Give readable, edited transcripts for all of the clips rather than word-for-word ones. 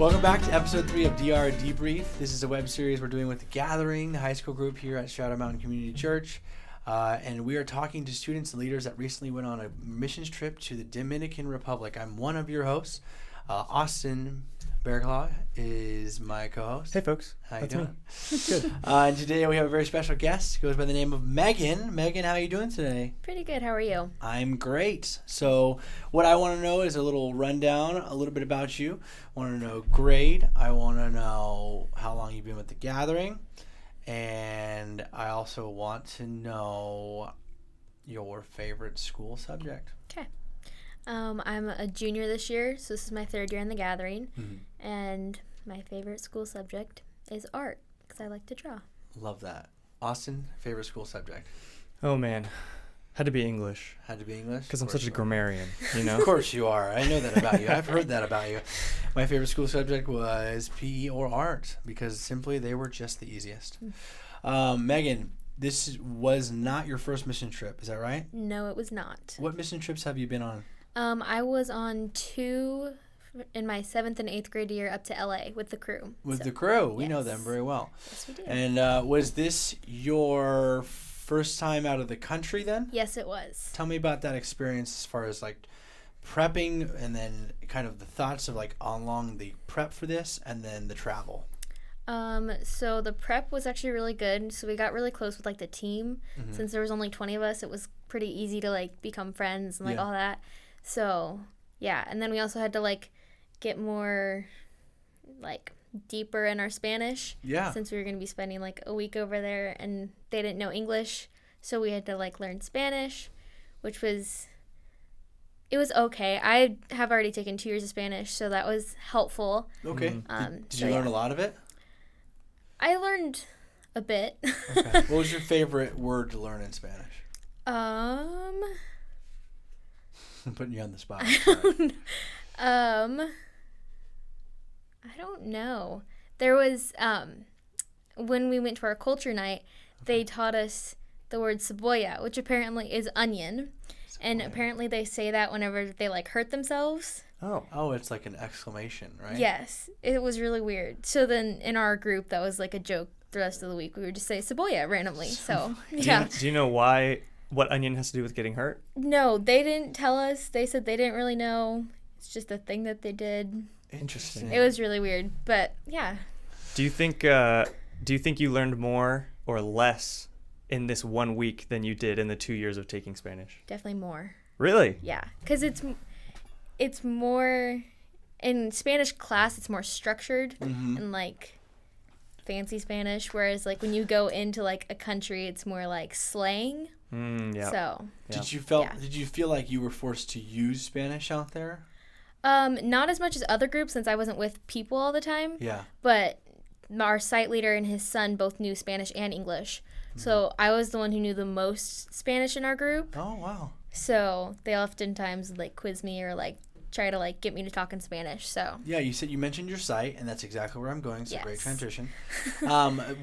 Welcome back to episode 3 of DR Debrief. This is a web series we're doing with The Gathering, the high school group here at Shadow Mountain Community Church. And we are talking to students and leaders that recently went on a missions trip to the Dominican Republic. I'm one of your hosts. Austin Berglaw is my co-host. Hey, folks. How you That's doing? Me. Good. And today we have a very special guest. Goes by the name of Meghan. Meghan, how are you doing today? Pretty good. How are you? I'm great. So what I want to know is a little rundown, a little bit about you. I want to know grade. I want to know how long you've been with The Gathering. And I also want to know your favorite school subject. Okay. I'm a junior this year, so this is my third year in The Gathering. Mm-hmm. And my favorite school subject is art, because I like to draw. Love that. Austin, favorite school subject? Oh, man. Had to be English. Had to be English? Because I'm such a grammarian, you know? Of course you are. I know that about you. I've heard that about you. My favorite school subject was PE or art because simply they were just the easiest. Meghan, this was not your first mission trip. Is that right? No, it was not. What mission trips have you been on? I was on 2 in my 7th and 8th grade year up to LA with the crew. With the crew. We yes. know them very well. Yes, we do. And was this your first time out of the country then? Yes, it was. Tell me about that experience as far as like prepping and then kind of the thoughts of like along the prep for this and then the travel. So the prep was actually really good. So we got really close with like the team. Mm-hmm. Since there was only 20 of us, it was pretty easy to like become friends and like all that. So yeah, and then we also had to like get more like deeper in our Spanish. Yeah. Since we were going to be spending like a week over there and they didn't know English, so we had to like learn Spanish, which was okay. I have already taken 2 years of Spanish, so that was helpful. Okay. Did you learn a lot of it? I learned a bit. Okay. What was your favorite word to learn in Spanish? I'm putting you on the spot. I don't know. There was when we went to our culture night, they taught us the word cebolla, which apparently is onion. And apparently they say that whenever they like hurt themselves. Oh, it's like an exclamation, right? Yes. It was really weird. So then in our group that was like a joke the rest of the week. We would just say cebolla randomly. So yeah. Do you know what onion has to do with getting hurt? No, they didn't tell us. They said they didn't really know. It's just a thing that they did. Interesting. It was really weird, but yeah. Do you think you learned more or less in this 1 week than you did in the 2 years of taking Spanish? Definitely more. Really? Yeah, because it's more in Spanish class. It's more structured and like fancy Spanish, whereas like when you go into like a country, it's more like slang. Yeah. So Did you feel like you were forced to use Spanish out there? Not as much as other groups since I wasn't with people all the time. Yeah. But our site leader and his son both knew Spanish and English. So I was the one who knew the most Spanish in our group. Oh, wow. So they oftentimes like quiz me or like try to like get me to talk in Spanish. So yeah, you mentioned your site, and that's exactly where I'm going. It's a great Yes. transition.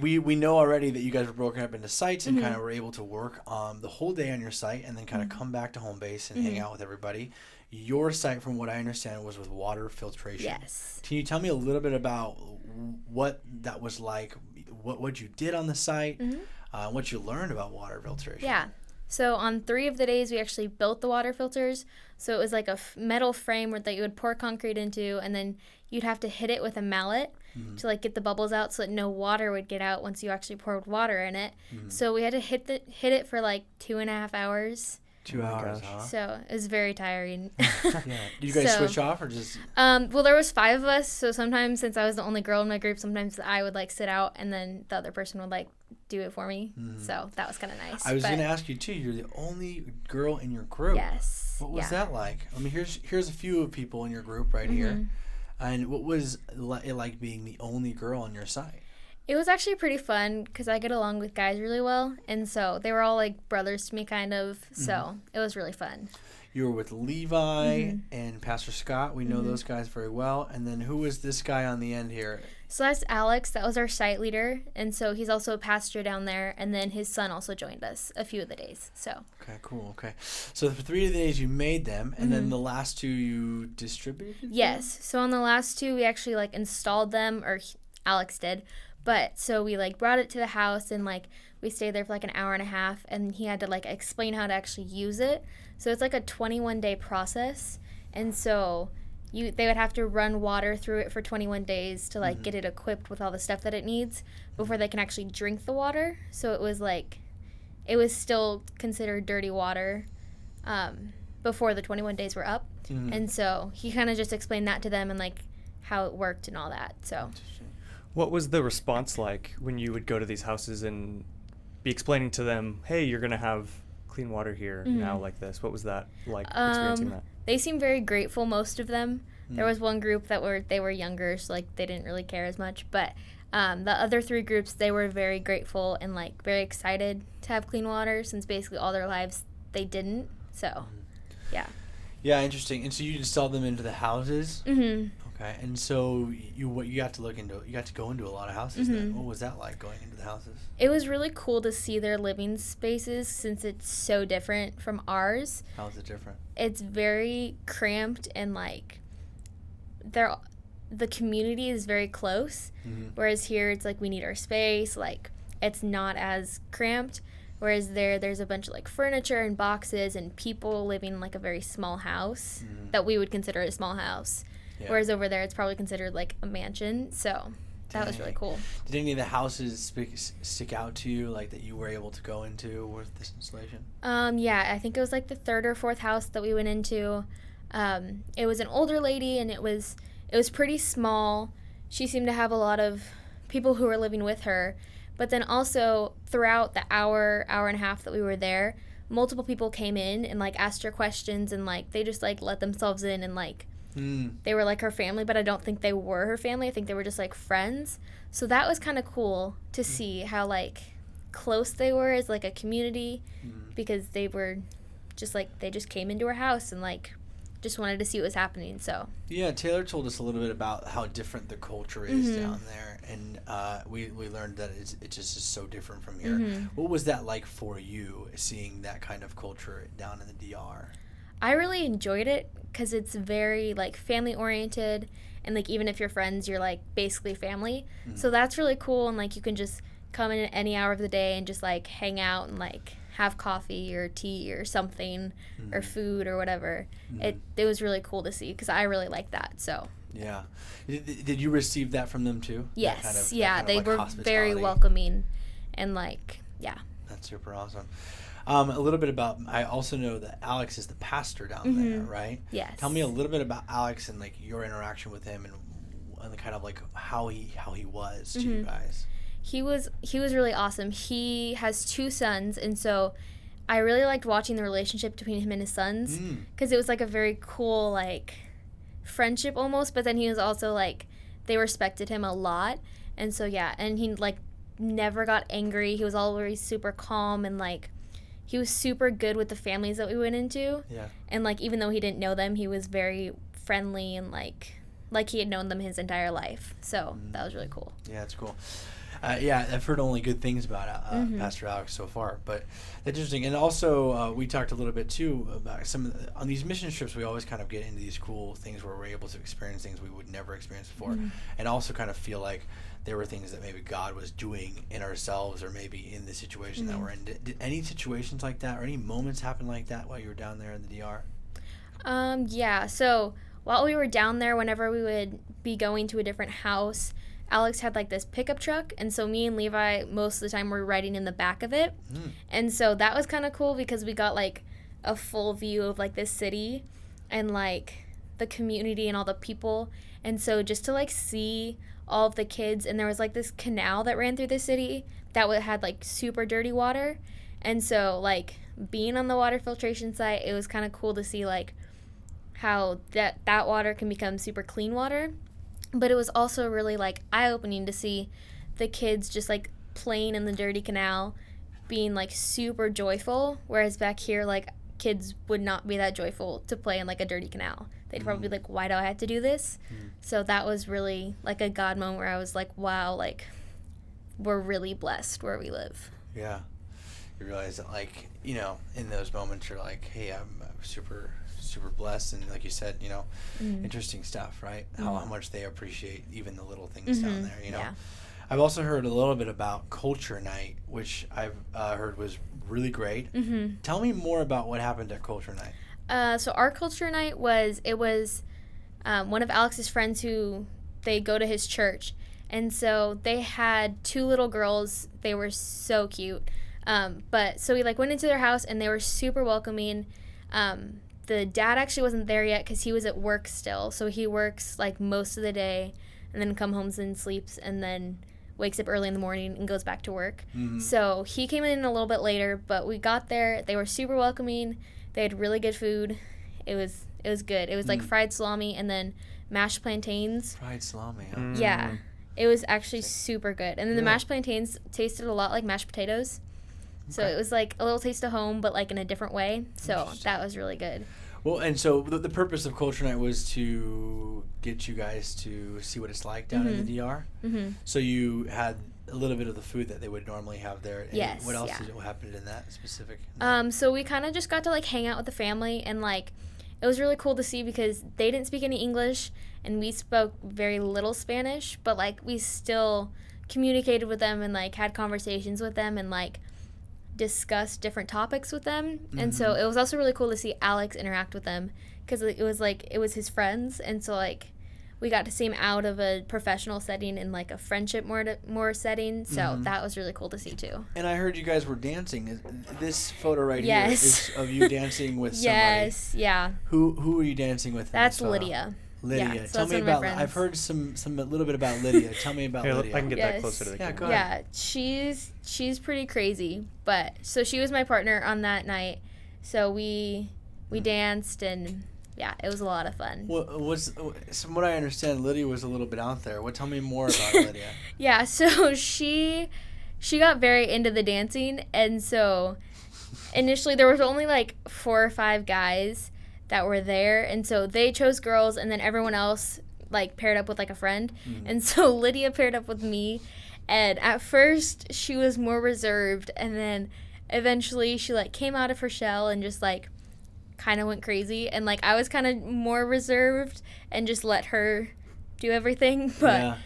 We know already that you guys were broken up into sites and kind of were able to work the whole day on your site and then kind of come back to home base and hang out with everybody. Your site, from what I understand, was with water filtration. Yes. Can you tell me a little bit about what that was like, what you did on the site, what you learned about water filtration? Yeah. So on 3 of the days, we actually built the water filters. So it was like a metal frame that you would pour concrete into, and then you'd have to hit it with a mallet to like get the bubbles out so that no water would get out once you actually poured water in it. So we had to hit it for like 2.5 hours. 2 hours, huh? So it was very tiring. Yeah. Did you guys switch off or just? Well, there was 5 of us, so sometimes since I was the only girl in my group, sometimes I would like sit out and then the other person would like do it for me. So that was kind of nice. I was going to ask you too. You're the only girl in your group. Yes. What was that like? I mean, here's a few people in your group right here, and what was it like being the only girl on your site? It was actually pretty fun because I get along with guys really well, and so they were all like brothers to me, kind of. So it was really fun. You were with Levi and Pastor Scott. We know those guys very well. And then who was this guy on the end here? So that's Alex. That was our site leader, and so he's also a pastor down there. And then his son also joined us a few of the days. So. Okay, cool. Okay, so for 3 days you made them, and then the last 2 you distributed. Yes. So on the last 2 we actually like installed them, or Alex did. But so we like brought it to the house, and like we stayed there for like an hour and a half, and he had to like explain how to actually use it. So it's like a 21-day process, and so they would have to run water through it for 21 days to like get it equipped with all the stuff that it needs before they can actually drink the water. So it was still considered dirty water before the 21 days were up. And so he kind of just explained that to them and like how it worked and all that. So what was the response like when you would go to these houses and be explaining to them, hey, you're going to have clean water here now like this? What was that like, experiencing that? They seemed very grateful, most of them. There was one group that were younger, so like they didn't really care as much. But the other 3 groups, they were very grateful and like very excited to have clean water, since basically all their lives they didn't. So, yeah. Yeah, interesting. And so you installed them into the houses? Okay, and so you got to go into a lot of houses then. What was that like, going into the houses? It was really cool to see their living spaces, since it's so different from ours. How is it different? It's very cramped, and like the community is very close, whereas here it's like we need our space, like it's not as cramped, whereas there's a bunch of like furniture and boxes and people living in like a very small house that we would consider a small house. Yeah. Whereas over there, it's probably considered like a mansion. So that was really cool. Did any of the houses stick out to you, like that you were able to go into with this installation? Yeah, I think it was like the 3rd or 4th house that we went into. It was an older lady, and it was pretty small. She seemed to have a lot of people who were living with her. But then also throughout the hour and a half that we were there, multiple people came in and like asked her questions, and like they just like let themselves in, and like they were like her family, but I don't think they were her family. I think they were just like friends. So that was kind of cool to see how like close they were as like a community, because they were just like, they just came into her house and like just wanted to see what was happening. So yeah, Taylor told us a little bit about how different the culture is down there, and we learned that it just is so different from here. What was that like for you, seeing that kind of culture down in the DR? I really enjoyed it, because it's very like family oriented, and like even if you're friends, you're like basically family. So that's really cool, and like you can just come in at any hour of the day and just like hang out and like have coffee or tea or something or food or whatever. It was really cool to see, because I really like that. So yeah. Did you receive that from them too? Yes. They were very welcoming, and like, yeah. That's super awesome. A little bit about, I also know that Alex is the pastor down there, right? Yes. Tell me a little bit about Alex and like your interaction with him, and kind of like how he was to you guys. He was really awesome. He has 2 sons, and so I really liked watching the relationship between him and his sons, because it was like a very cool like friendship almost. But then he was also like, they respected him a lot, and so yeah, and he like never got angry. He was always super calm, and like he was super good with the families that we went into. Yeah. And like even though he didn't know them, he was very friendly, and like he had known them his entire life. So that was really cool. Yeah, it's cool. Yeah, I've heard only good things about Pastor Alex so far, but that's interesting. And also, we talked a little bit too about on these mission trips. We always kind of get into these cool things where we're able to experience things we would never experience before, and also kind of feel like there were things that maybe God was doing in ourselves, or maybe in the situation that we're in. Did any situations like that, or any moments happen like that while you were down there in the DR? Yeah. So while we were down there, whenever we would be going to a different house, Alex had like this pickup truck, and so me and Levi most of the time were riding in the back of it. And so that was kind of cool, because we got like a full view of like this city and like the community and all the people. And so just to like see all of the kids, and there was like this canal that ran through the city that had like super dirty water, and so like being on the water filtration site, it was kind of cool to see like how that water can become super clean water. But it was also really like eye-opening to see the kids just like playing in the dirty canal being like super joyful, whereas back here like kids would not be that joyful to play in like a dirty canal. They'd probably be like, why do I have to do this? So that was really like a God moment where I was like, wow, like we're really blessed where we live. Yeah. You realize that, like, you know, in those moments you're like, hey, I'm super blessed, and like you said, you know, interesting stuff, right? How much they appreciate even the little things down there, you know. Yeah. I've also heard a little bit about Culture Night, which I've heard was really great. Tell me more about what happened at Culture Night. So our Culture Night was one of Alex's friends who they go to his church, and so they had 2 little girls. They were so cute. But so we like went into their house and they were super welcoming. The dad actually wasn't there yet because he was at work still. So he works like most of the day and then come home and sleeps and then wakes up early in the morning and goes back to work. So he came in a little bit later, but we got there. They were super welcoming. They had really good food. It was good. It was like fried salami and then mashed plantains. Fried salami, huh? Yeah. It was actually super good. And then the mashed plantains tasted a lot like mashed potatoes. So it was like a little taste of home, but like in a different way. So that was really good. Well, and so the purpose of Culture Night was to get you guys to see what it's like down in the DR. So you had a little bit of the food that they would normally have there. Yes. What else what happened in that specific? So we kind of just got to like hang out with the family, and like it was really cool to see because they didn't speak any English and we spoke very little Spanish, but like we still communicated with them and like had conversations with them and like discuss different topics with them. And so it was also really cool to see Alex interact with them because it was his friends, and so like we got to see him out of a professional setting in like a friendship more setting. So that was really cool to see too. And I heard you guys were dancing. This photo right here is of you dancing with somebody. Yes, yeah. Who were you dancing with? That's Lydia. Lydia, yeah, so tell me about. I've heard a little bit about Lydia. Tell me about Lydia. I can get that closer to the camera. Go ahead. Yeah, she's pretty crazy. But so she was my partner on that night. So we danced, and yeah, it was a lot of fun. Well, from what I understand, Lydia was a little bit out there. Tell me more about Lydia. Yeah, so she got very into the dancing, and so initially there was only like 4 or 5 guys that were there, and so they chose girls, and then everyone else like paired up with like a friend. And so Lydia paired up with me, and at first she was more reserved, and then eventually she like came out of her shell and just like kind of went crazy, and like I was kind of more reserved and just let her do everything. But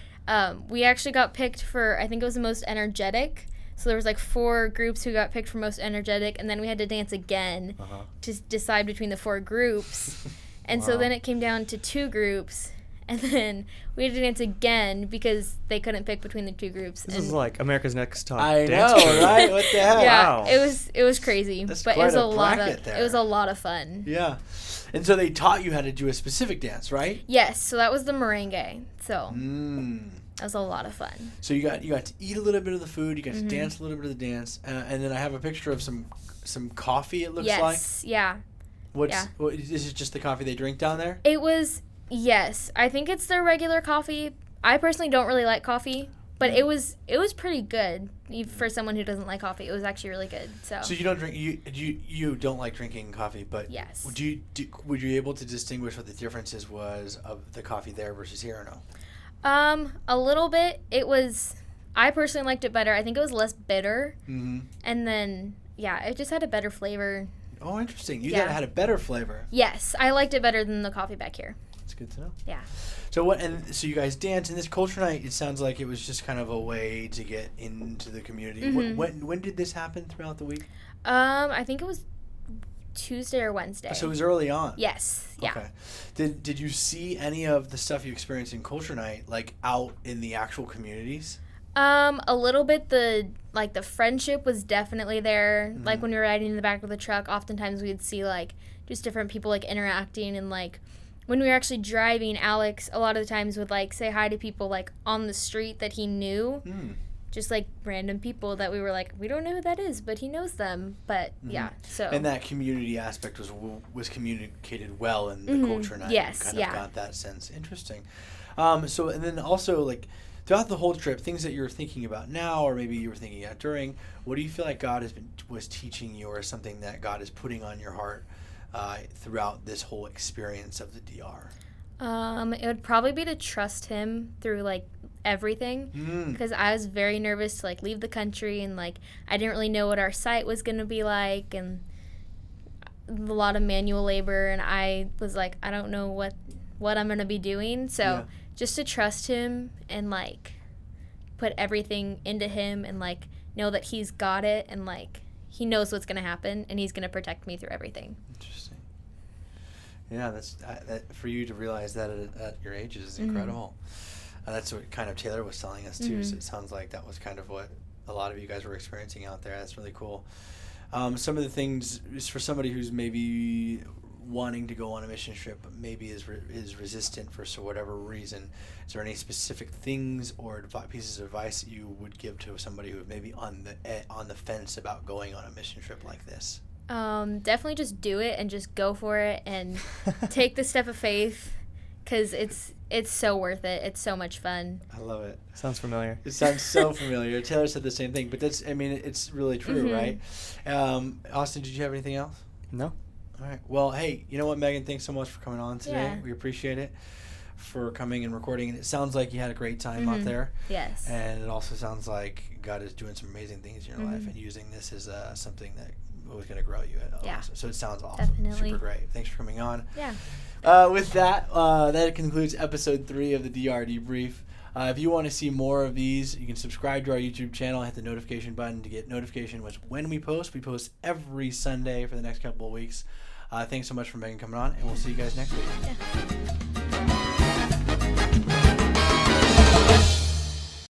we actually got picked for, I think it was the most energetic. So there was like 4 groups who got picked for most energetic, and then we had to dance again to decide between the 4 groups. And so then it came down to 2 groups, and then we had to dance again because they couldn't pick between the 2 groups. This is like America's Next Top I Dance know, Crew. right? What the heck? Yeah, Wow. it was crazy, That's but it quite was a a lot of bracket there. it was a lot of fun. Yeah. And so they taught you how to do a specific dance, right? Yes, so that was the merengue. So that was a lot of fun. So you got to eat a little bit of the food, you got to dance a little bit of the dance, and then I have a picture of some coffee. It looks like. Yes, yeah. What is it? Just the coffee they drink down there? It was, yes. I think it's their regular coffee. I personally don't really like coffee, but it was pretty good for someone who doesn't like coffee. It was actually really good. So you don't drink you don't like drinking coffee, but yes. Would you be able to distinguish what the differences was of the coffee there versus here or no? A little bit. I personally liked it better. I think it was less bitter. And then it just had a better flavor. Oh, interesting. You thought it had a better flavor. Yes, I liked it better than the coffee back here. That's good to know. Yeah. So you guys danced in this Culture Night. It sounds like it was just kind of a way to get into the community. When did this happen throughout the week? I think it was Tuesday or Wednesday. So it was early on. Yes. Yeah. Okay. Did you see any of the stuff you experienced in Culture Night like out in the actual communities? A little bit. The friendship was definitely there. Like when we were riding in the back of the truck, oftentimes we'd see like just different people like interacting, and like when we were actually driving, Alex a lot of the times would like say hi to people like on the street that he knew. Just like random people that we were like, we don't know who that is, but he knows them. But so. And that community aspect was communicated well in the Culture Night. Yes, you kind of got that sense. Interesting. And then also like, throughout the whole trip, things that you're thinking about now, or maybe you were thinking about during, what do you feel like God was teaching you, or something that God is putting on your heart throughout this whole experience of the DR? It would probably be to trust him through like everything, because I was very nervous to like leave the country, and like I didn't really know what our site was gonna be like, and a lot of manual labor, and I was like, I don't know what I'm gonna be doing, so just to trust him and like put everything into him, and like know that he's got it, and like he knows what's gonna happen, and he's gonna protect me through everything. Interesting. Yeah, that's that, for you to realize that at your age is incredible. That's what kind of Taylor was telling us too. So it sounds like that was kind of what a lot of you guys were experiencing out there. That's really cool. Some of the things is for somebody who's maybe wanting to go on a mission trip, but maybe is resistant for whatever reason. Is there any specific things or pieces of advice that you would give to somebody who may be on the fence about going on a mission trip like this? Definitely just do it and just go for it and take the step of faith, because it's so worth it. It's so much fun. I love it. Sounds familiar. It sounds so familiar. Taylor said the same thing, but it's really true, right? Austin, did you have anything else? No. All right. Well, hey, you know what, Meghan? Thanks so much for coming on today. Yeah. We appreciate it, for coming and recording. And it sounds like you had a great time out there. Yes. And it also sounds like God is doing some amazing things in your life and using this as something that was going to grow you. Yeah. So it sounds awesome. Definitely. Super great. Thanks for coming on. Yeah. With that, that concludes episode 3 of the DR Debrief. If you want to see more of these, you can subscribe to our YouTube channel, hit the notification button to get notification when we post. We post every Sunday for the next couple of weeks. Thanks so much for Meghan coming on, and we'll see you guys next week. Yeah.